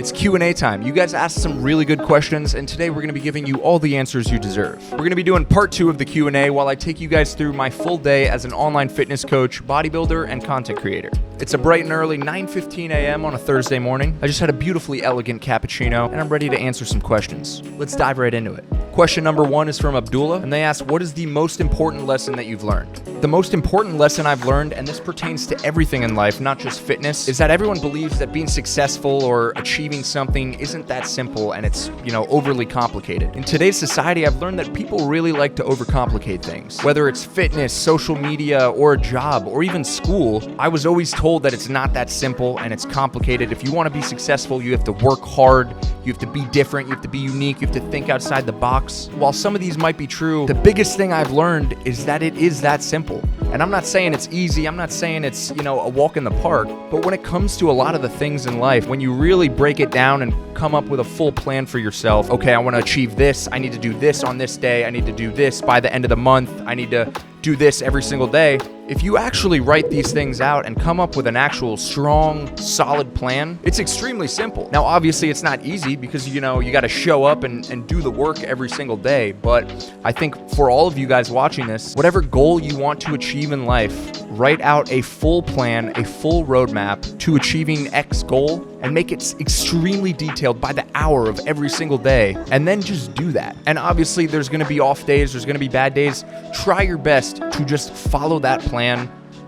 It's Q&A time. You guys asked some really good questions, and today we're going to be giving you all the answers you deserve. We're going to be doing part 2 of the Q&A while I take you guys through my full day as an online fitness coach, bodybuilder, and content creator. It's a bright and early 9:15 a.m. on a Thursday morning. I just had a beautifully elegant cappuccino, and I'm ready to answer some questions. Let's dive right into it. Question number 1 is from Abdullah, and they ask, what is the most important lesson that you've learned? The most important lesson I've learned, and this pertains to everything in life, not just fitness, is that everyone believes that being successful or achieving something isn't that simple and it's, overly complicated. In today's society, I've learned that people really like to overcomplicate things. Whether it's fitness, social media, or a job, or even school, I was always told that it's not that simple and it's complicated. If you want to be successful, you have to work hard, you have to be different, you have to be unique, you have to think outside the box. While some of these might be true, the biggest thing I've learned is that it is that simple. And I'm not saying it's easy, I'm not saying it's, a walk in the park, but when it comes to a lot of the things in life, when you really break it down and come up with a full plan for yourself, okay, I want to achieve this, I need to do this on this day, I need to do this by the end of the month, I need to do this every single day. If you actually write these things out and come up with an actual strong, solid plan, it's extremely simple. Now, obviously, it's not easy because, you got to show up and do the work every single day. But I think for all of you guys watching this, whatever goal you want to achieve in life, write out a full plan, a full roadmap to achieving X goal, and make it extremely detailed by the hour of every single day, and then just do that. And obviously, there's going to be off days, there's going to be bad days. Try your best to just follow that plan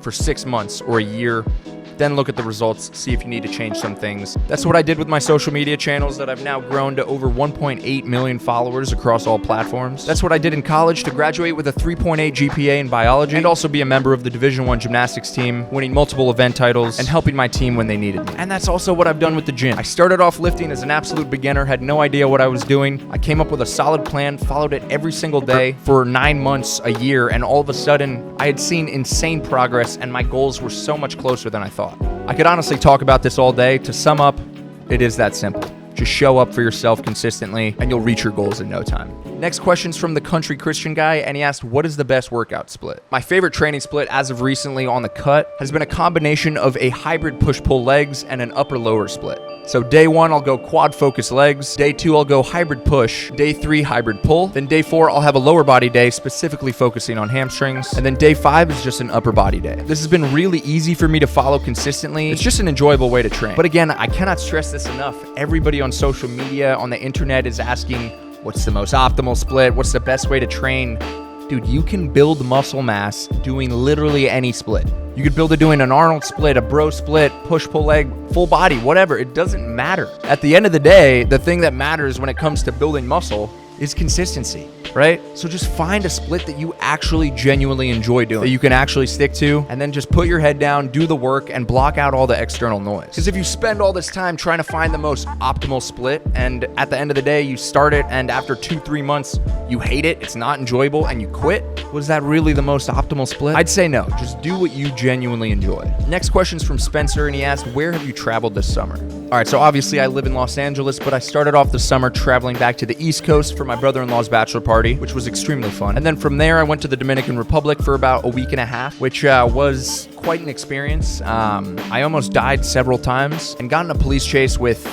for 6 months or a year. Then look at the results, see if you need to change some things. That's what I did with my social media channels that I've now grown to over 1.8 million followers across all platforms. That's what I did in college to graduate with a 3.8 GPA in biology and also be a member of the Division I gymnastics team, winning multiple event titles and helping my team when they needed me. And that's also what I've done with the gym. I started off lifting as an absolute beginner, had no idea what I was doing. I came up with a solid plan, followed it every single day for 9 months, a year, and all of a sudden I had seen insane progress and my goals were so much closer than I thought. I could honestly talk about this all day. To sum up, it is that simple. Just show up for yourself consistently and you'll reach your goals in no time. Next question's from the Country Christian guy, and he asked, what is the best workout split? My favorite training split as of recently on the cut has been a combination of a hybrid push-pull legs and an upper-lower split. So day 1, I'll go quad focus legs. Day 2, I'll go hybrid push. Day 3, hybrid pull. Then day 4, I'll have a lower body day, specifically focusing on hamstrings. And then day 5 is just an upper body day. This has been really easy for me to follow consistently. It's just an enjoyable way to train. But again, I cannot stress this enough. Everybody on social media, on the internet is asking, what's the most optimal split? What's the best way to train? Dude, you can build muscle mass doing literally any split. You could build it doing an Arnold split, a bro split, push-pull leg, full body, whatever. It doesn't matter. At the end of the day, the thing that matters when it comes to building muscle is consistency, right? So just find a split that you actually genuinely enjoy doing, that you can actually stick to, and then just put your head down, do the work, and block out all the external noise. Because if you spend all this time trying to find the most optimal split, and at the end of the day, you start it, and after 2-3 months, you hate it, it's not enjoyable, and you quit, was that really the most optimal split? I'd say no. Just do what you genuinely enjoy. Next question's from Spencer, and he asked, where have you traveled this summer? All right, so obviously I live in Los Angeles, but I started off the summer traveling back to the East Coast for my brother-in-law's bachelor party, which was extremely fun. And then from there, I went to the Dominican Republic for about a week and a half, which was quite an experience. I almost died several times and got in a police chase with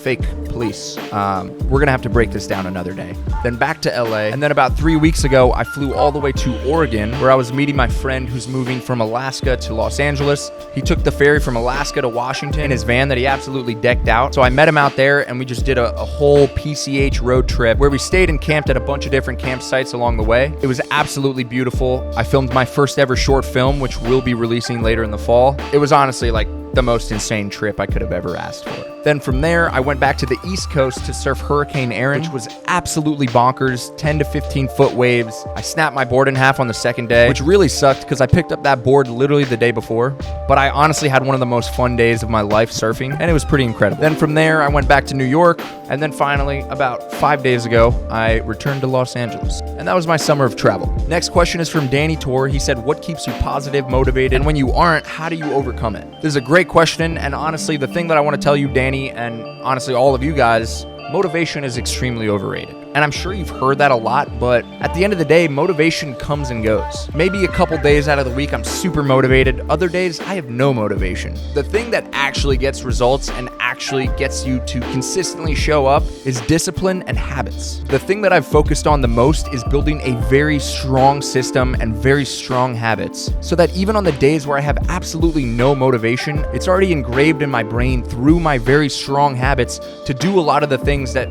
fake police. We're gonna have to break this down another day. Then back to LA, and then about 3 weeks ago, I flew all the way to Oregon, where I was meeting my friend who's moving from Alaska to Los Angeles. He took the ferry from Alaska to Washington in his van that he absolutely decked out. So I met him out there, and we just did a whole PCH road trip where we stayed and camped at a bunch of different campsites along the way. It was absolutely beautiful. I filmed my first ever short film, which we'll be releasing later in the fall. It was honestly like the most insane trip I could have ever asked for. Then from there, I went back to the East Coast to surf Hurricane Erin, which was absolutely bonkers, 10 to 15 foot waves. I snapped my board in half on the second day, which really sucked because I picked up that board literally the day before. But I honestly had one of the most fun days of my life surfing, and it was pretty incredible. Then from there, I went back to New York, and then finally, about 5 days ago, I returned to Los Angeles. And that was my summer of travel. Next question is from Danny Tor. He said, what keeps you positive, motivated, and when you aren't, how do you overcome it? This is a great question, and honestly, the thing that I want to tell you, Danny, and honestly all of you guys, motivation is extremely overrated. And I'm sure you've heard that a lot, but at the end of the day, motivation comes and goes. Maybe a couple days out of the week, I'm super motivated. Other days, I have no motivation. The thing that actually gets results and actually gets you to consistently show up is discipline and habits. The thing that I've focused on the most is building a very strong system and very strong habits, so that even on the days where I have absolutely no motivation, it's already engraved in my brain through my very strong habits to do a lot of the things that,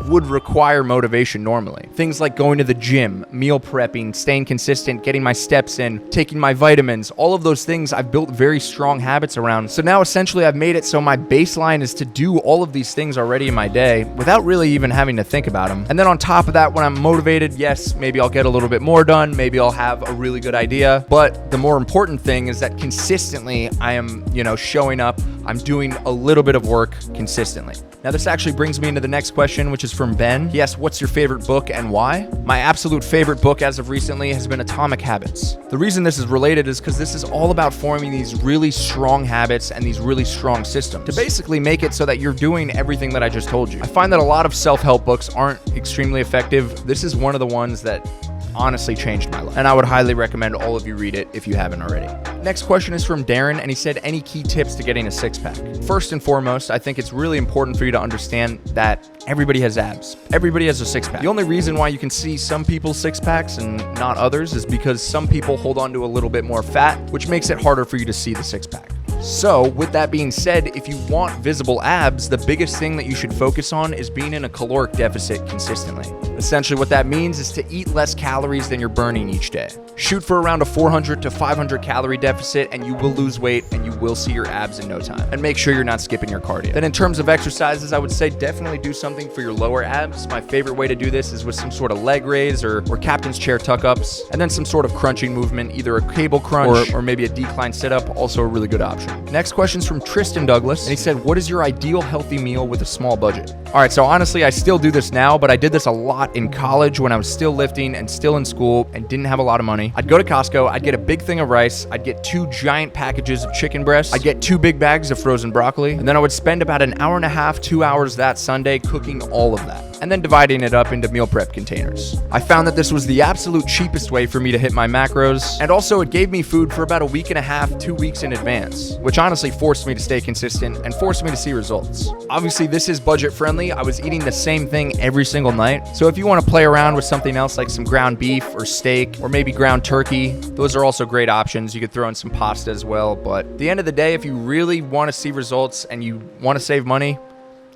would require motivation normally. Things like going to the gym, meal prepping, staying consistent, getting my steps in, taking my vitamins, all of those things I've built very strong habits around. So now essentially I've made it so my baseline is to do all of these things already in my day without really even having to think about them. And then on top of that, when I'm motivated, yes, maybe I'll get a little bit more done, maybe I'll have a really good idea. But the more important thing is that consistently I am, showing up, I'm doing a little bit of work consistently. Now, this actually brings me into the next question, which is from Ben. He asked, what's your favorite book and why? My absolute favorite book as of recently has been Atomic Habits. The reason this is related is because this is all about forming these really strong habits and these really strong systems to basically make it so that you're doing everything that I just told you. I find that a lot of self-help books aren't extremely effective. This is one of the ones that honestly changed my life, and I would highly recommend all of you read it if you haven't already. Next question is from Darren, and he said, any key tips to getting a six-pack? First and foremost, I think it's really important for you to understand that everybody has abs. Everybody has a six-pack. The only reason why you can see some people's six-packs and not others is because some people hold on to a little bit more fat, which makes it harder for you to see the six-pack. So, with that being said, if you want visible abs, the biggest thing that you should focus on is being in a caloric deficit consistently. Essentially, what that means is to eat less calories than you're burning each day. Shoot for around a 400 to 500 calorie deficit, and you will lose weight and you will see your abs in no time. And make sure you're not skipping your cardio. Then in terms of exercises, I would say definitely do something for your lower abs. My favorite way to do this is with some sort of leg raise or captain's chair tuck-ups, and then some sort of crunching movement, either a cable crunch or maybe a decline sit-up, also a really good option. Next question's from Tristan Douglas, and he said, what is your ideal healthy meal with a small budget? All right, so honestly, I still do this now, but I did this a lot in college when I was still lifting and still in school and didn't have a lot of money. I'd go to Costco, I'd get a big thing of rice, I'd get 2 giant packages of chicken breasts, I'd get 2 big bags of frozen broccoli, and then I would spend about an hour and a half, 2 hours that Sunday cooking all of that, and then dividing it up into meal prep containers. I found that this was the absolute cheapest way for me to hit my macros, and also it gave me food for about a week and a half, 2 weeks in advance, which honestly forced me to stay consistent and forced me to see results. Obviously, this is budget friendly. I was eating the same thing every single night. So if you want to play around with something else like some ground beef or steak or maybe ground turkey, those are also great options. You could throw in some pasta as well. But at the end of the day, if you really want to see results and you want to save money,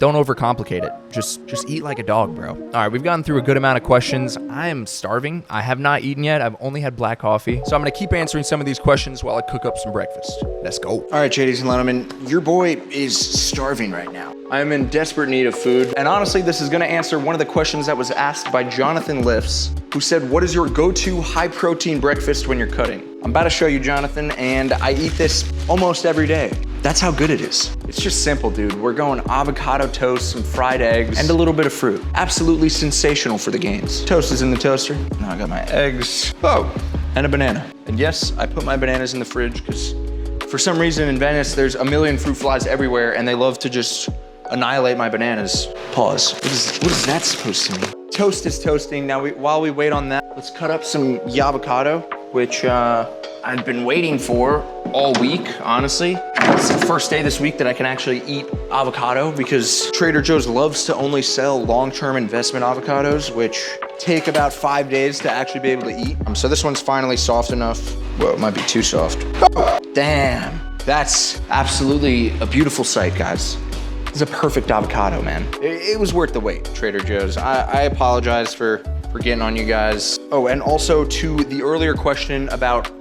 don't overcomplicate it. Just eat like a dog, bro. All right, we've gotten through a good amount of questions. I am starving. I have not eaten yet. I've only had black coffee. So I'm going to keep answering some of these questions while I cook up some breakfast. Let's go. All right, ladies and gentlemen, your boy is starving right now. I'm in desperate need of food. And honestly, this is going to answer one of the questions that was asked by Jonathan Lifts, who said, what is your go-to high-protein breakfast when you're cutting? I'm about to show you, Jonathan, and I eat this almost every day. That's how good it is. It's just simple, dude. We're going avocado toast, some fried eggs, and a little bit of fruit. Absolutely sensational for the gains. Toast is in the toaster. Now I got my eggs. Oh, and a banana. And yes, I put my bananas in the fridge because for some reason in Venice, there's a million fruit flies everywhere and they love to just annihilate my bananas. Pause. What is that supposed to mean? Toast is toasting. Now, while we wait on that, let's cut up some avocado, which I've been waiting for all week, honestly. It's the first day this week that I can actually eat avocado because Trader Joe's loves to only sell long-term investment avocados, which take about 5 days to actually be able to eat. So this one's finally soft enough. Well, it might be too soft. Oh, damn, that's absolutely a beautiful sight, guys. It's a perfect avocado, man. It was worth the wait, Trader Joe's. I apologize for getting on you guys. Oh, and also to the earlier question about,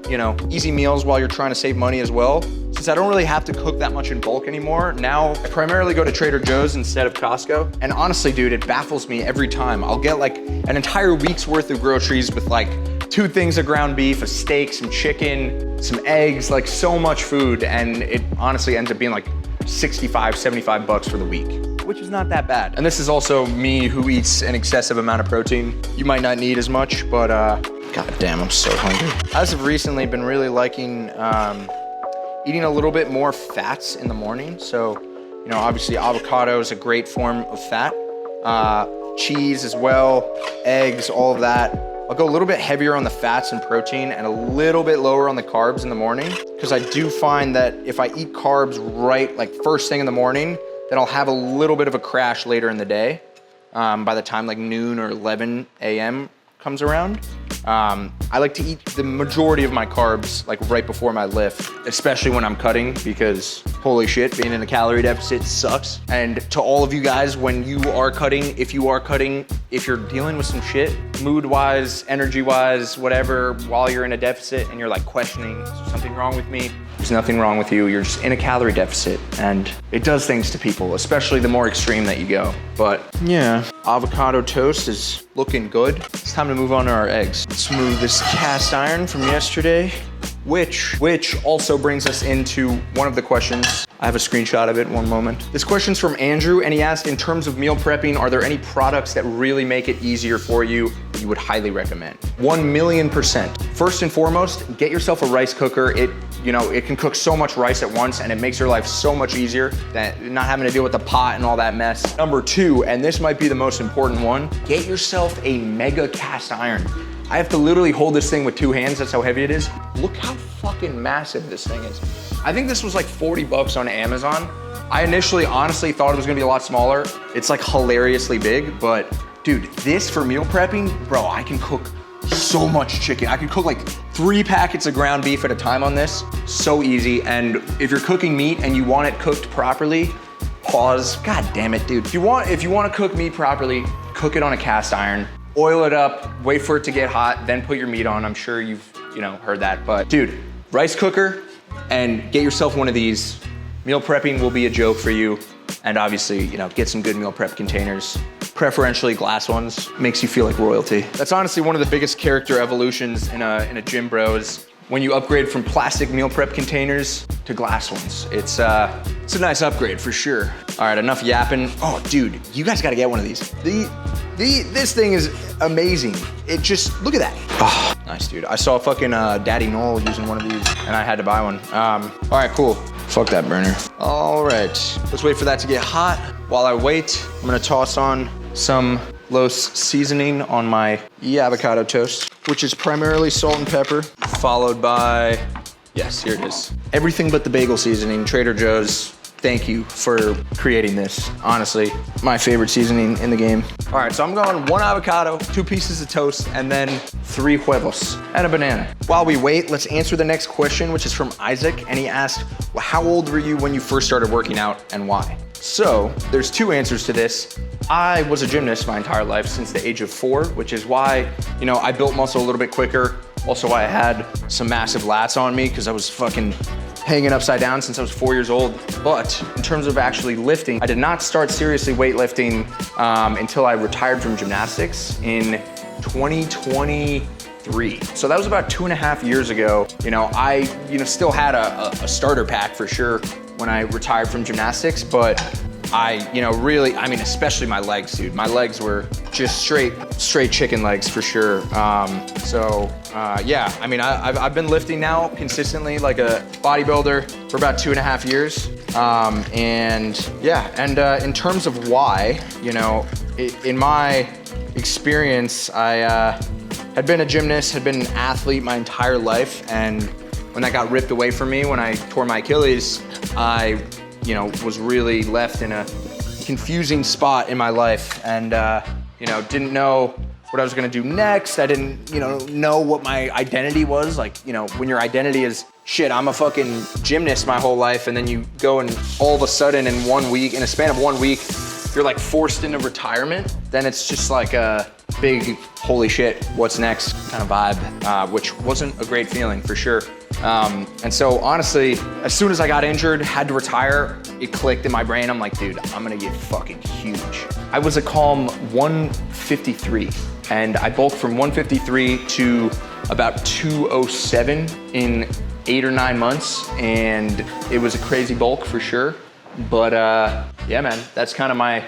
easy meals while you're trying to save money as well. Since I don't really have to cook that much in bulk anymore, now I primarily go to Trader Joe's instead of Costco. And honestly, dude, it baffles me every time. I'll get like an entire week's worth of groceries with like 2 things of ground beef, a steak, some chicken, some eggs, like so much food. And it honestly ends up being like 65, 75 bucks for the week, which is not that bad. And this is also me who eats an excessive amount of protein. You might not need as much, but god damn, I'm so hungry. As of recently, been really liking eating a little bit more fats in the morning. So, obviously avocado is a great form of fat. cheese as well, eggs, all of that. I'll go a little bit heavier on the fats and protein and a little bit lower on the carbs in the morning, because I do find that if I eat carbs right, like first thing in the morning, then I'll have a little bit of a crash later in the day. By the time like noon or 11 a.m. comes around. I like to eat the majority of my carbs like right before my lift, especially when I'm cutting, because holy shit, being in a calorie deficit sucks. And to all of you guys, when you are cutting, if you're dealing with some shit, mood-wise, energy-wise, whatever, while you're in a deficit and you're like questioning, is there something wrong with me? There's nothing wrong with you. You're just in a calorie deficit, and it does things to people, especially the more extreme that you go. But yeah, avocado toast is looking good. It's time to move on to our eggs. Let's move this cast iron from yesterday, which also brings us into one of the questions. I have a screenshot of it, one moment. This question's from Andrew, and he asked, in terms of meal prepping, are there any products that really make it easier for you that you would highly recommend? 1,000,000%. First and foremost, get yourself a rice cooker. It can cook so much rice at once, and it makes your life so much easier than not having to deal with the pot and all that mess. Number two, and this might be the most important one, get yourself a mega cast iron. I have to literally hold this thing with two hands, that's how heavy it is. Look how fucking massive this thing is. I think this was like 40 bucks on Amazon. I initially honestly thought it was gonna be a lot smaller. It's like hilariously big, but dude, this for meal prepping, bro, I can cook so much chicken. I can cook like 3 packets of ground beef at a time on this. So easy. And if you're cooking meat and you want it cooked properly, pause. God damn it, dude. If you want to cook meat properly, cook it on a cast iron. Oil it up, wait for it to get hot, then put your meat on. I'm sure you've heard that. But dude, rice cooker and get yourself one of these. Meal prepping will be a joke for you. And obviously, get some good meal prep containers. Preferentially glass ones. Makes you feel like royalty. That's honestly one of the biggest character evolutions in a gym, bro, is when you upgrade from plastic meal prep containers to glass ones. It's a nice upgrade for sure. All right, enough yapping. Oh, dude, you guys gotta get one of these. This thing is amazing. It just, look at that. Oh, nice, dude. I saw fucking Daddy Noel using one of these, and I had to buy one. All right, cool. Fuck that burner. All right, let's wait for that to get hot. While I wait, I'm gonna toss on some Los seasoning on my avocado toast, which is primarily salt and pepper, followed by, yes, here it is. Everything but the bagel seasoning, Trader Joe's. Thank you for creating this. Honestly, my favorite seasoning in the game. All right, so I'm going 1 avocado, 2 pieces of toast, and then 3 huevos and a banana. While we wait, let's answer the next question, which is from Isaac, and he asked, well, how old were you when you first started working out and why? So there's 2 answers to this. I was a gymnast my entire life since the age of 4, which is why, I built muscle a little bit quicker. Also why I had some massive lats on me, because I was fucking hanging upside down since I was 4 years old. But in terms of actually lifting, I did not start seriously weightlifting until I retired from gymnastics in 2023. So that was about 2.5 years ago. I still had a starter pack for sure when I retired from gymnastics, but especially my legs, dude. My legs were just straight chicken legs for sure. I've been lifting now consistently like a bodybuilder for about 2.5 years. In terms of why, in my experience, I had been a gymnast, had been an athlete my entire life, and when that got ripped away from me, when I tore my Achilles, I was really left in a confusing spot in my life, and didn't know what I was gonna do next. I didn't know what my identity was. Like, when your identity is, shit, I'm a fucking gymnast my whole life, and then you go and all of a sudden in a span of 1 week, you're like forced into retirement, then it's just like a big, holy shit, what's next kind of vibe, which wasn't a great feeling for sure. And so honestly, as soon as I got injured, had to retire, it clicked in my brain. I'm like, dude, I'm gonna get fucking huge. I was a calm 153, and I bulked from 153 to about 207 in 8 or 9 months, and it was a crazy bulk for sure. But yeah, man, that's kind of my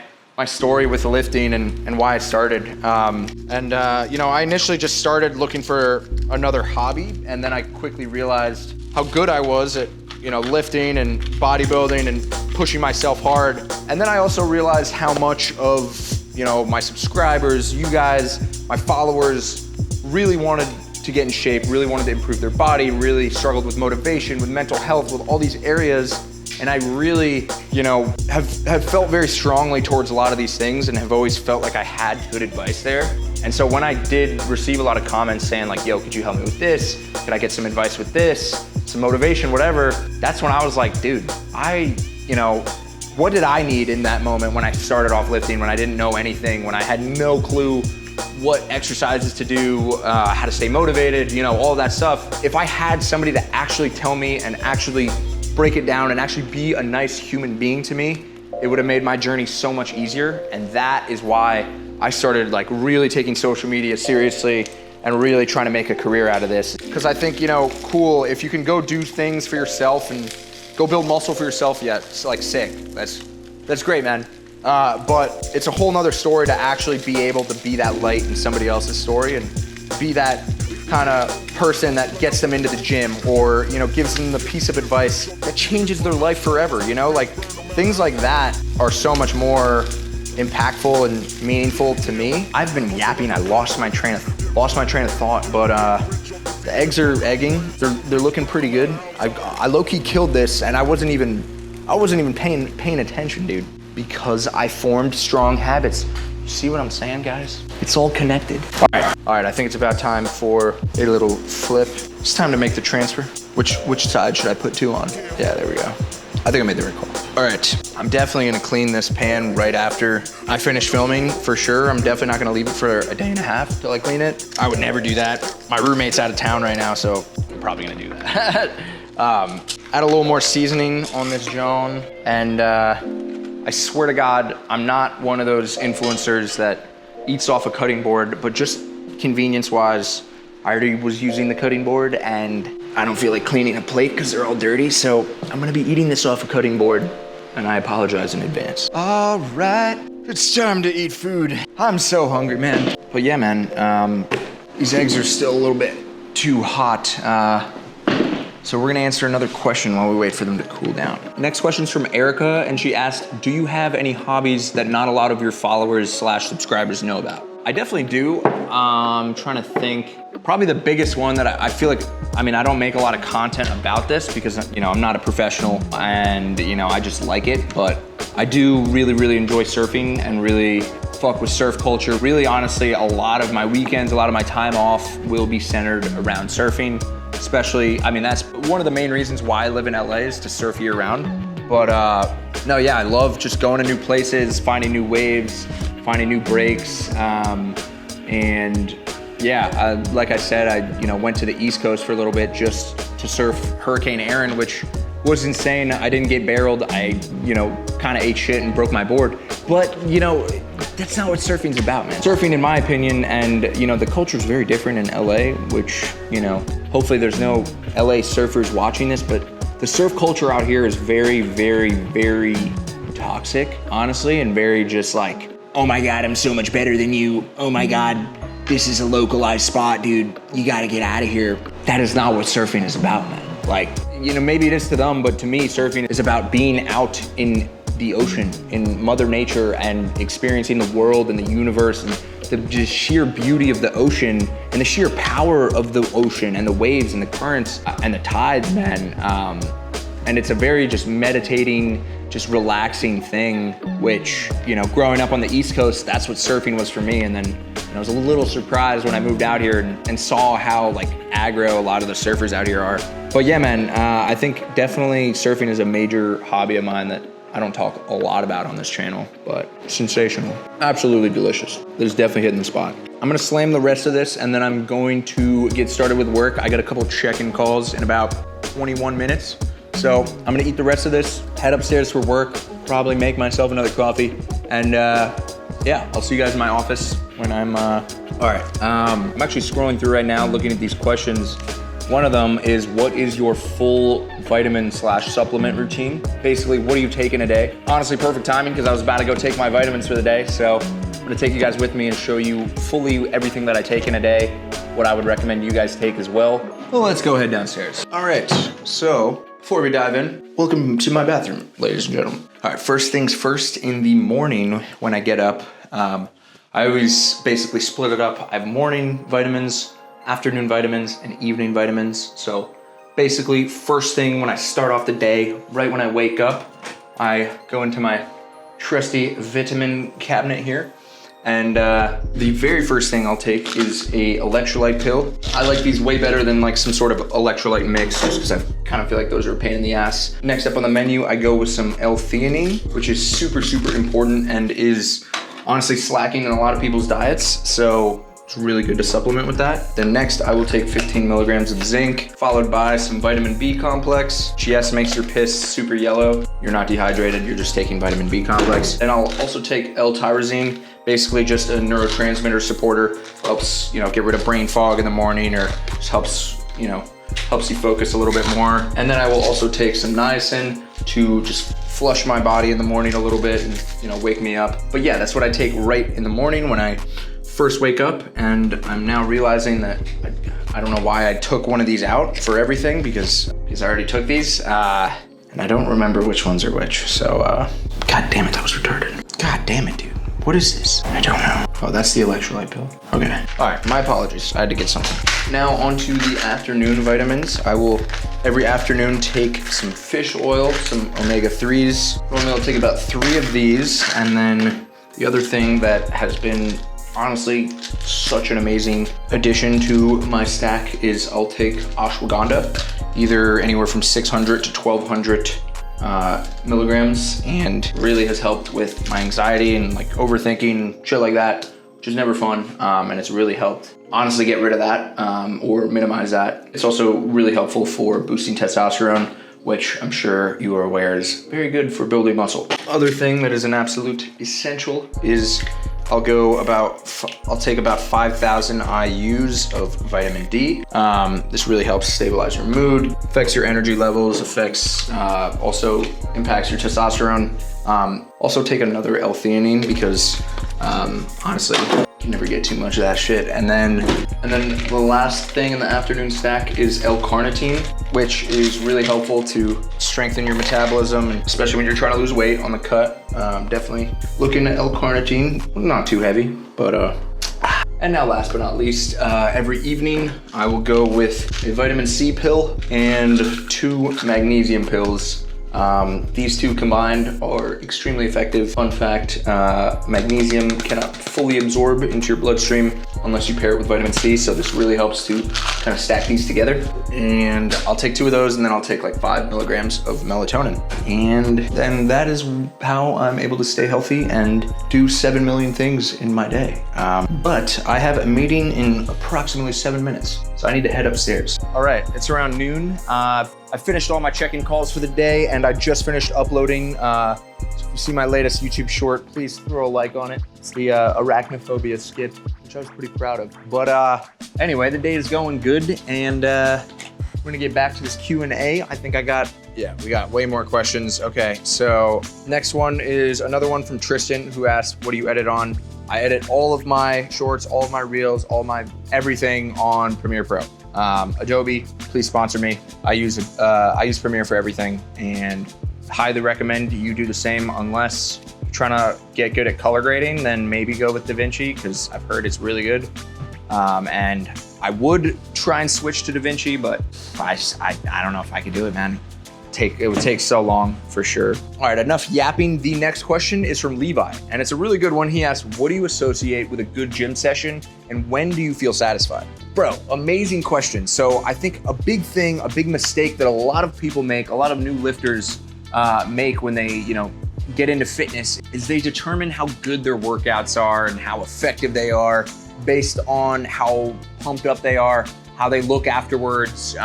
story with lifting and why I started. I initially just started looking for another hobby, and then I quickly realized how good I was at lifting and bodybuilding and pushing myself hard. And then I also realized how much of you know, my subscribers, you guys, my followers really wanted to get in shape, really wanted to improve their body, really struggled with motivation, with mental health, with all these areas. And I really, you know, have felt very strongly towards a lot of these things and have always felt like I had good advice there. And so when I did receive a lot of comments saying like, yo, could you help me with this? Could I get some advice with this? Some motivation, whatever. That's when I was like, dude, you know, what did I need in that moment when I started off lifting, when I didn't know anything, when I had no clue what exercises to do, how to stay motivated, you know, all of that stuff. If I had somebody to actually tell me and actually break it down and actually be a nice human being to me, it would have made my journey so much easier. And that is why I started like really taking social media seriously and really trying to make a career out of this. Because I think, you know, cool, if you can go do things for yourself and go build muscle for yourself, yeah, it's like sick. That's great, man. But it's a whole nother story to actually be able to be that light in somebody else's story and be that kind of person that gets them into the gym or, you know, gives them the piece of advice that changes their life forever, you know? Like, things like that are so much more impactful and meaningful to me. I've been yapping, I lost my train of thought, but the eggs are egging. They're looking pretty good. I low-key killed this and I wasn't even paying attention, dude, because I formed strong habits. You see what I'm saying, guys? It's all connected. All right, I think it's about time for a little flip. It's time to make the transfer. Which side should I put two on? Yeah, there we go. I think I made the right call. All right, I'm definitely gonna clean this pan right after I finish filming, for sure. I'm definitely not gonna leave it for a day and a half till I clean it. I would never do that. My roommate's out of town right now, so I'm probably gonna do that. Add a little more seasoning on this Joan, and I swear to God, I'm not one of those influencers that eats off a cutting board, but just convenience-wise, I already was using the cutting board and I don't feel like cleaning a plate because they're all dirty, so I'm gonna be eating this off a cutting board, and I apologize in advance. All right, it's time to eat food. I'm so hungry, man. But yeah, man, these eggs are still a little bit too hot. So we're gonna answer another question while we wait for them to cool down. Next question's from Erica, and she asked, do you have any hobbies that not a lot of your followers / subscribers know about? I definitely do. I'm trying to think. Probably the biggest one that I feel like, I mean, I don't make a lot of content about this because, you know, I'm not a professional and, you know, I just like it, but I do really enjoy surfing and really fuck with surf culture. Really, honestly, a lot of my weekends, a lot of my time off will be centered around surfing. Especially, I mean, that's one of the main reasons why I live in LA is to surf year round. But no, yeah, I love just going to new places, finding new waves, finding new breaks. And yeah, like I said, I went to the East Coast for a little bit just to surf Hurricane Aaron, which was insane. I didn't get barreled. I, kind of ate shit and broke my board. But, that's not what surfing's about, man. Surfing, in my opinion, and, the culture is very different in LA, which, hopefully there's no LA surfers watching this, but the surf culture out here is very toxic, honestly, and very just like, oh my God, I'm so much better than you. Oh my God, this is a localized spot, dude. You gotta get out of here. That is not what surfing is about, man. Like, maybe it is to them, but to me, surfing is about being out in the ocean, in Mother Nature, and experiencing the world and the universe and the just sheer beauty of the ocean and the sheer power of the ocean and the waves and the currents and the tides, man. And it's a very just meditating, just relaxing thing, which, growing up on the East Coast, that's what surfing was for me. And then I was a little surprised when I moved out here and saw how like aggro a lot of the surfers out here are. But yeah, man, I think definitely surfing is a major hobby of mine that I don't talk a lot about on this channel, but sensational. Absolutely delicious. That is definitely hitting the spot. I'm gonna slam the rest of this and then I'm going to get started with work. I got a couple check-in calls in about 21 minutes. So I'm gonna eat the rest of this, head upstairs for work, probably make myself another coffee, and yeah, I'll see you guys in my office when I'm, all right. I'm actually scrolling through right now, looking at these questions. One of them is, what is your full vitamin / supplement routine? Basically, what are you taking a day? Honestly, perfect timing because I was about to go take my vitamins for the day. So I'm gonna take you guys with me and show you fully everything that I take in a day, what I would recommend you guys take as well. Well, let's go head downstairs. All right, so before we dive in, welcome to my bathroom, ladies and gentlemen. All right, first things first, in the morning when I get up, I always basically split it up. I have morning vitamins, afternoon vitamins, and evening vitamins. So basically, first thing when I start off the day, right when I wake up, I go into my trusty vitamin cabinet here. And the very first thing I'll take is a electrolyte pill. I like these way better than like some sort of electrolyte mix, just because I kind of feel like those are a pain in the ass. Next up on the menu, I go with some L-theanine, which is super, super important and is honestly slacking in a lot of people's diets. So it's really good to supplement with that. Then next, I will take 15 milligrams of zinc, followed by some vitamin B complex. GS makes your piss super yellow. You're not dehydrated, you're just taking vitamin B complex. And I'll also take L-tyrosine, basically just a neurotransmitter supporter. Helps, get rid of brain fog in the morning, or just helps you focus a little bit more. And then I will also take some niacin to just flush my body in the morning a little bit and wake me up. But yeah, that's what I take right in the morning when I first wake up. And I'm now realizing that I don't know why I took one of these out for everything, because I already took these and I don't remember which ones are which. So god damn it, that was retarded. God damn it, dude. What is this? I don't know. Oh, that's the electrolyte pill. Okay. All right, my apologies. I had to get something. Now onto the afternoon vitamins. I will every afternoon take some fish oil, some omega-3s. Normally I'll take about 3 of these. And then the other thing that has been honestly such an amazing addition to my stack is I'll take ashwagandha, either anywhere from 600 to 1200 milligrams, and really has helped with my anxiety and like overthinking, shit like that, which is never fun. And it's really helped honestly get rid of that or minimize that. It's also really helpful for boosting testosterone, which I'm sure you are aware is very good for building muscle. Other thing that is an absolute essential is I'll take about 5,000 IUs of vitamin D. This really helps stabilize your mood, affects your energy levels, also impacts your testosterone. Also take another L-theanine because honestly, you can never get too much of that shit. And then the last thing in the afternoon stack is L-carnitine, which is really helpful to strengthen your metabolism, and especially when you're trying to lose weight on the cut. Definitely looking at L-carnitine, not too heavy, but and now last but not least, every evening I will go with a vitamin C pill and 2 magnesium pills. These two combined are extremely effective. Fun fact, magnesium cannot fully absorb into your bloodstream unless you pair it with vitamin C, so this really helps to kind of stack these together. And I'll take 2 of those, and then I'll take like 5 milligrams of melatonin. And then that is how I'm able to stay healthy and do 7 million things in my day. But I have a meeting in approximately 7 minutes, so I need to head upstairs. All right, it's around noon. I finished all my check-in calls for the day, and I just finished uploading. So if you see my latest YouTube short, please throw a like on it. It's the arachnophobia skit, which I was pretty proud of. But anyway, the day is going good, and we're gonna get back to this Q&A. I think we got way more questions. Okay, so next one is another one from Tristan, who asked, what do you edit on? I edit all of my shorts, all of my reels, all my everything on Premiere Pro. Adobe, please sponsor me. I use Premiere for everything, and highly recommend you do the same. Unless you're trying to get good at color grading, then maybe go with DaVinci, because I've heard it's really good. And I would try and switch to DaVinci, but I don't know if I could do it, man. It would take so long for sure. All right, enough yapping. The next question is from Levi, and it's a really good one. He asked, what do you associate with a good gym session, and when do you feel satisfied? Bro, amazing question. So I think a big mistake that a lot of people make, a lot of new lifters make when they, get into fitness, is they determine how good their workouts are and how effective they are based on how pumped up they are, how they look afterwards,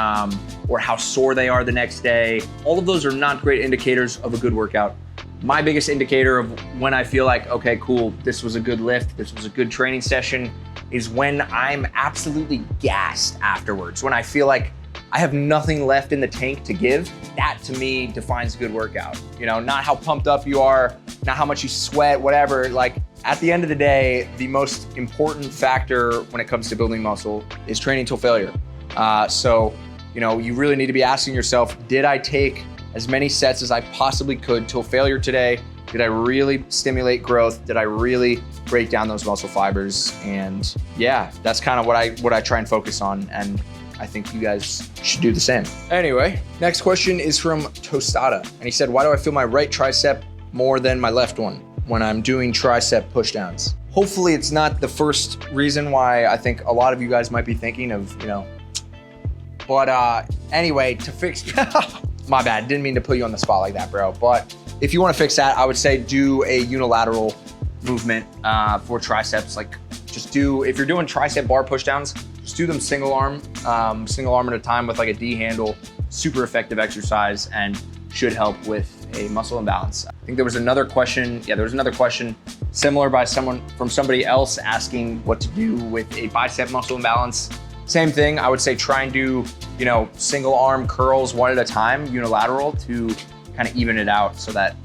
or how sore they are the next day. All of those are not great indicators of a good workout. My biggest indicator of when I feel like, okay, cool, this was a good lift, this was a good training session, is when I'm absolutely gassed afterwards. When I feel like I have nothing left in the tank to give, that to me defines a good workout. Not how pumped up you are, not how much you sweat, whatever. Like, at the end of the day, the most important factor when it comes to building muscle is training till failure. So, you really need to be asking yourself, did I take as many sets as I possibly could till failure today? Did I really stimulate growth? Did I really break down those muscle fibers? And yeah, that's kind of what I try and focus on. And I think you guys should do the same. Anyway, next question is from Tostada. And he said, why do I feel my right tricep more than my left one when I'm doing tricep pushdowns? Hopefully it's not the first reason why I think a lot of you guys might be thinking of, but anyway, to fix, my bad, didn't mean to put you on the spot like that, bro. But if you want to fix that, I would say do a unilateral movement for triceps. Like just do, if you're doing tricep bar pushdowns, just do them single arm at a time with like a D handle. Super effective exercise and should help with a muscle imbalance. I think there was another question. Yeah, there was another question similar by somebody else asking what to do with a bicep muscle imbalance. Same thing, I would say try and do, single arm curls one at a time, unilateral, to kind of even it out so that,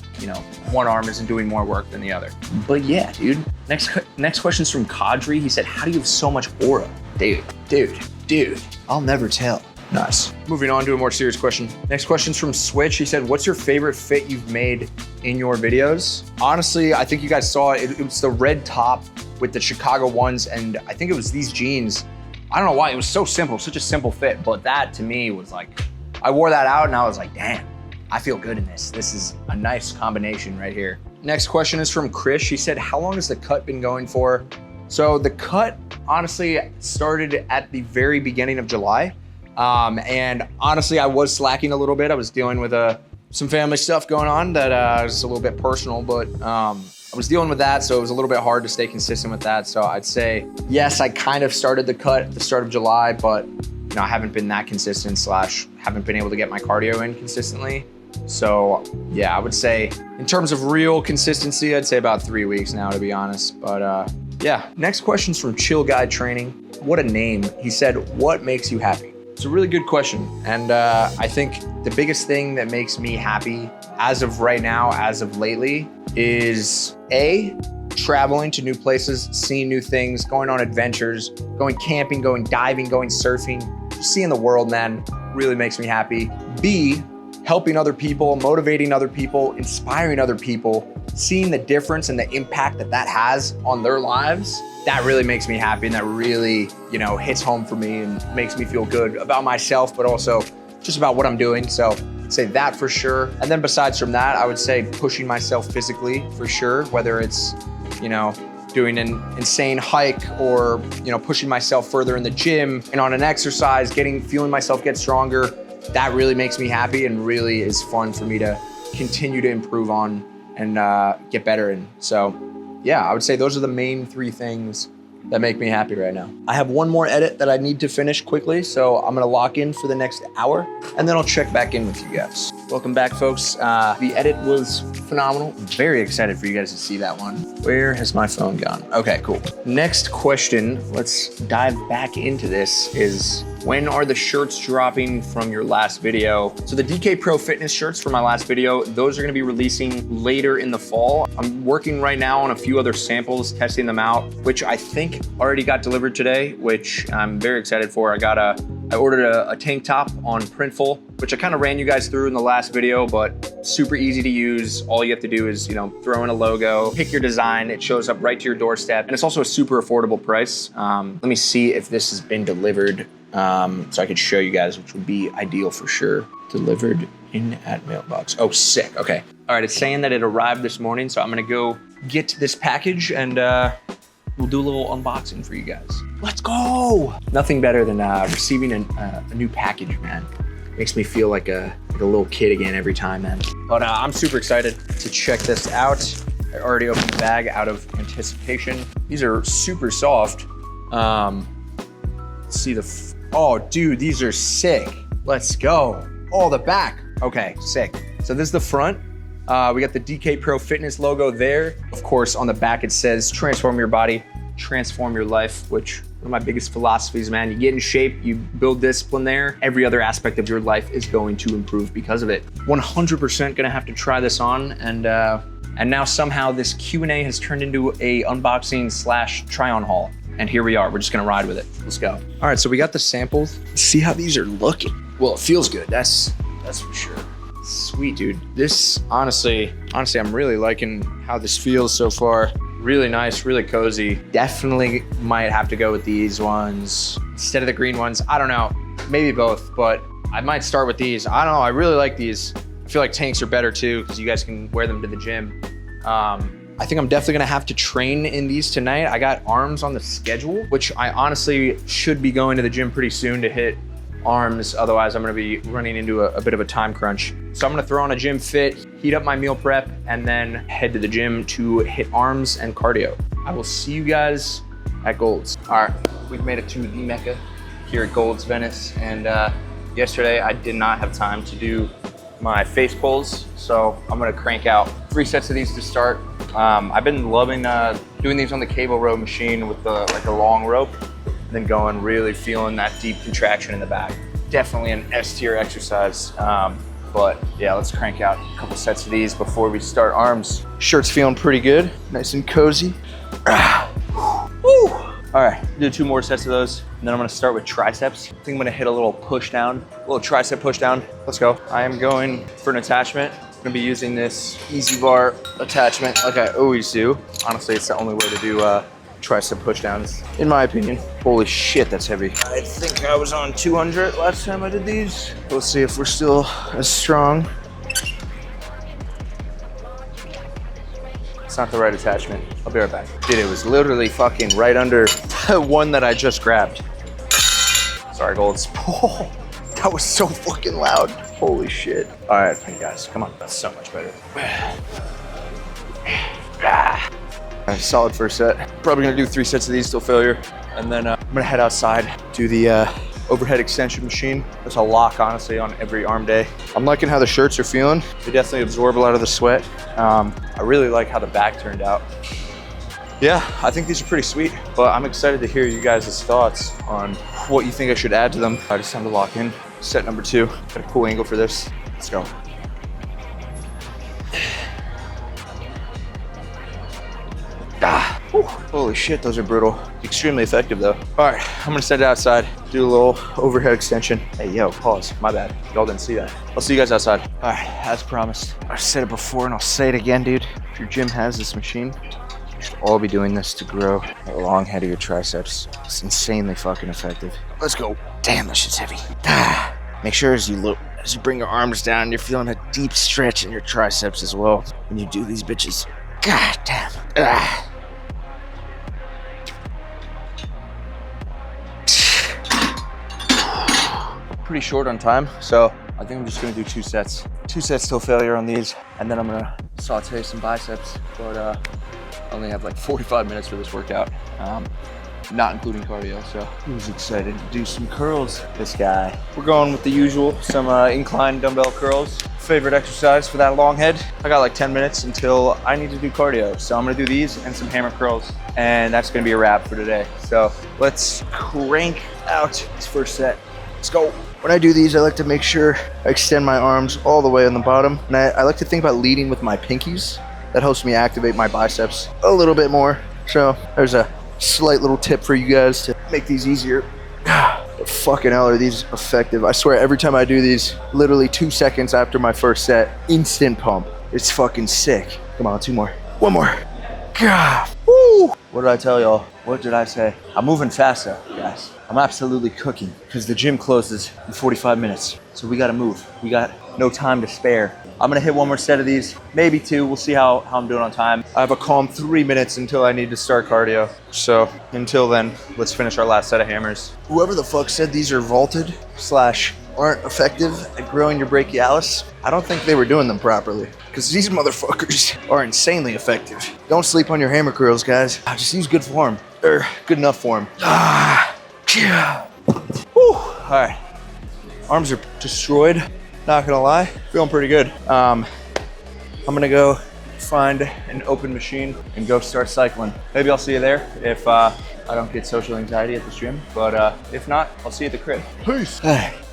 one arm isn't doing more work than the other. But yeah, dude. Next question's from Kadri. He said, how do you have so much aura? Dude, I'll never tell. Nice. Moving on to a more serious question. Next question's from Switch. He said, what's your favorite fit you've made in your videos? Honestly, I think you guys saw it. It was the red top with the Chicago ones, and I think it was these jeans. I don't know why, it was so simple, such a simple fit, but that to me was like, I wore that out and I was like, damn, I feel good in this. This is a nice combination right here. Next question is from Krish. He said, how long has the cut been going for? So the cut honestly started at the very beginning of July. And honestly, I was slacking a little bit. I was dealing with some family stuff going on that was a little bit personal, but I was dealing with that, so it was a little bit hard to stay consistent with that. So I'd say, yes, I kind of started the cut at the start of July, but I haven't been that consistent / haven't been able to get my cardio in consistently. So yeah, I would say in terms of real consistency, I'd say about 3 weeks now, to be honest. But yeah, next question's from Chill Guy Training. What a name. He said, what makes you happy? It's a really good question. And I think the biggest thing that makes me happy as of right now, as of lately, is traveling to new places, seeing new things, going on adventures, going camping, going diving, going surfing, seeing the world, man, really makes me happy. B, helping other people, motivating other people, inspiring other people, seeing the difference and the impact that has on their lives. That really makes me happy, and that really, hits home for me and makes me feel good about myself, but also just about what I'm doing. So I'd say that for sure. And then besides from that, I would say pushing myself physically for sure, whether it's, doing an insane hike or, pushing myself further in the gym and on an exercise, feeling myself get stronger. That really makes me happy and really is fun for me to continue to improve on and get better in. So yeah, I would say those are the main 3 things that make me happy right now. I have one more edit that I need to finish quickly, so I'm gonna lock in for the next hour, and then I'll check back in with you guys. Welcome back, folks. The edit was phenomenal. I'm very excited for you guys to see that one. Where has my phone gone? Okay, cool. Next question, let's dive back into this, is when are the shirts dropping from your last video? So the DK Pro Fitness shirts from my last video, those are gonna be releasing later in the fall. I'm working right now on a few other samples, testing them out, which I think already got delivered today, which I'm very excited for. I ordered a tank top on Printful, which I kind of ran you guys through in the last video, but super easy to use. All you have to do is, throw in a logo, pick your design, it shows up right to your doorstep, and it's also a super affordable price. Let me see if this has been delivered so I could show you guys, which would be ideal for sure. Delivered in at mailbox. Oh, sick, okay. All right, it's saying that it arrived this morning, so I'm gonna go get this package and we'll do a little unboxing for you guys. Let's go! Nothing better than receiving a new package, man. Makes me feel like a little kid again every time, man. But I'm super excited to check this out. I already opened the bag out of anticipation. These are super soft. Let's see oh, dude, these are sick. Let's go. Oh, the back. Okay, sick. So this is the front. We got the DK Pro Fitness logo there. Of course, on the back it says, transform your body, transform your life, which one of my biggest philosophies, man. You get in shape, you build discipline there. Every other aspect of your life is going to improve because of it. 100% gonna have to try this on, and now somehow this Q&A has turned into a unboxing / try on haul. And here we are, we're just gonna ride with it. Let's go. All right, so we got the samples. See how these are looking. Well, it feels good, that's for sure. Sweet, dude. This, honestly, I'm really liking how this feels so far. Really nice, really cozy. Definitely might have to go with these ones instead of the green ones. I don't know, maybe both, but I might start with these. I don't know, I really like these. I feel like tanks are better too, because you guys can wear them to the gym. I think I'm definitely gonna have to train in these tonight. I got arms on the schedule, which I honestly should be going to the gym pretty soon to hit arms. Otherwise, I'm gonna be running into a bit of a time crunch. So I'm gonna throw on a gym fit, heat up my meal prep, and then head to the gym to hit arms and cardio. I will see you guys at Gold's. All right, we've made it to the Mecca here at Gold's Venice. And yesterday I did not have time to do my face pulls, so I'm gonna crank out 3 sets of these to start. I've been loving doing these on the cable row machine with like a long rope, then going really feeling that deep contraction in the back. Definitely an S tier exercise, but yeah, let's crank out a couple sets of these before we start arms. Shirt's feeling pretty good, nice and cozy. Woo. All right, do 2 more sets of those, and then I'm gonna start with triceps. I think I'm gonna hit a little push down, a little tricep push down. Let's go. I am going for an attachment. I'm gonna be using this easy bar attachment like I always do. Honestly, it's the only way to do tricep push downs, in my opinion. Holy shit, that's heavy. I think I was on 200 last time I did these. Let's see if we're still as strong. It's not the right attachment. I'll be right back. Dude, it was literally fucking right under the one that I just grabbed. Sorry, Golds. Oh, that was so fucking loud. Holy shit. All right, guys, come on. That's so much better. All right, solid first set. Probably gonna do 3 sets of these till failure. And then I'm gonna head outside, do the overhead extension machine. There's a lock, honestly, on every arm day. I'm liking how the shirts are feeling. They definitely absorb a lot of the sweat. I really like how the back turned out. Yeah, I think these are pretty sweet, but I'm excited to hear you guys' thoughts on what you think I should add to them. I just time to lock in. Set number 2. Got a cool angle for this. Let's go. Holy shit, those are brutal. Extremely effective though. All right, I'm gonna send it outside, do a little overhead extension. Hey, yo, pause, my bad. Y'all didn't see that. I'll see you guys outside. All right, as promised. I've said it before and I'll say it again, dude. If your gym has this machine, you should all be doing this to grow the long head of your triceps. It's insanely fucking effective. Let's go. Damn, this shit's heavy. Make sure as you bring your arms down, you're feeling a deep stretch in your triceps as well when you do these bitches. God damn. Pretty short on time, so I think I'm just gonna do 2 sets. 2 sets till failure on these, and then I'm gonna saute some biceps, but I only have like 45 minutes for this workout, not including cardio, so who's excited to do some curls? This guy. We're going with the usual, some incline dumbbell curls. Favorite exercise for that long head. I got like 10 minutes until I need to do cardio, so I'm gonna do these and some hammer curls, and that's gonna be a wrap for today. So let's crank out this first set. Let's go. When I do these, I like to make sure I extend my arms all the way on the bottom. And I like to think about leading with my pinkies. That helps me activate my biceps a little bit more. So there's a slight little tip for you guys to make these easier. But fucking hell, are these effective. I swear every time I do these, literally 2 seconds after my first set, instant pump. It's fucking sick. Come on, 2 more. 1 more. God. Woo! What did I tell y'all? What did I say? I'm moving faster, guys. I'm absolutely cooking because the gym closes in 45 minutes. So we gotta move. We got no time to spare. I'm gonna hit 1 more set of these, maybe 2. We'll see how I'm doing on time. I have a calm 3 minutes until I need to start cardio. So until then, let's finish our last set of hammers. Whoever the fuck said these are vaulted / aren't effective at growing your brachialis, I don't think they were doing them properly, because these motherfuckers are insanely effective. Don't sleep on your hammer curls, guys. Just use good form, or good enough form. Yeah. Woo. All right, arms are destroyed, not gonna lie, feeling pretty good. I'm gonna go find an open machine and go start cycling. Maybe I'll see you there if I don't get social anxiety at this gym, but if not, I'll see you at the crib. Peace.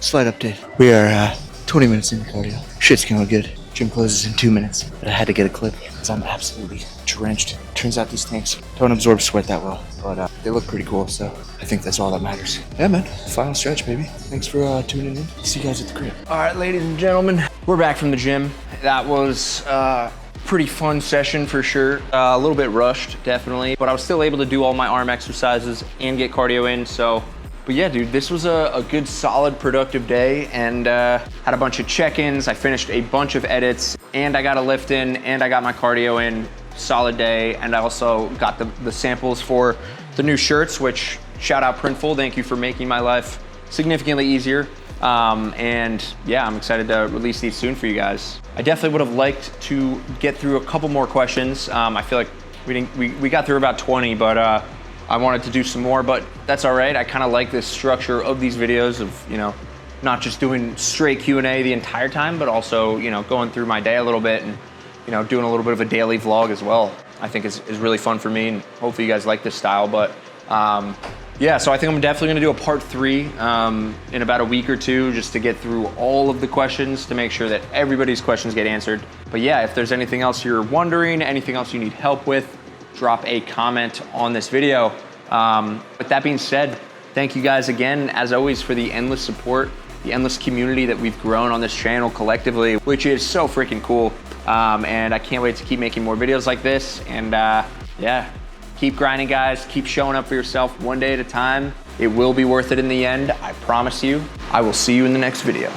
Slight update. We are 20 minutes into cardio. Shit's going good. Gym closes in 2 minutes, but I had to get a clip because I'm absolutely drenched. Turns out these tanks don't absorb sweat that well, but they look pretty cool, so I think that's all that matters. Yeah, man. Final stretch, baby. Thanks for tuning in. See you guys at the crib. All right, ladies and gentlemen, We're back from the gym. That was a pretty fun session for sure. A little bit rushed, definitely, but I was still able to do all my arm exercises and get cardio in, so. But yeah, dude, this was a good, solid, productive day, and had a bunch of check-ins. I finished a bunch of edits, and I got a lift in, and I got my cardio in. Solid day, and I also got the samples for the new shirts, which, shout out Printful, thank you for making my life significantly easier. And yeah, I'm excited to release these soon for you guys. I definitely would have liked to get through a couple more questions. I feel like we got through about 20, but I wanted to do some more, but that's all right. I kind of like this structure of these videos of, you know, not just doing straight Q&A the entire time, but also, you know, going through my day a little bit and, you know, doing a little bit of a daily vlog as well. I think is really fun for me, and hopefully you guys like this style, but yeah, so I think I'm definitely gonna do a part 3 in about a week or two, just to get through all of the questions to make sure that everybody's questions get answered. But yeah, if there's anything else you're wondering, anything else you need help with, drop a comment on this video. With that being said, thank you guys again, as always, for the endless support, the endless community that we've grown on this channel collectively, which is so freaking cool. And I can't wait to keep making more videos like this. And yeah, keep grinding, guys. Keep showing up for yourself one day at a time. It will be worth it in the end, I promise you. I will see you in the next video.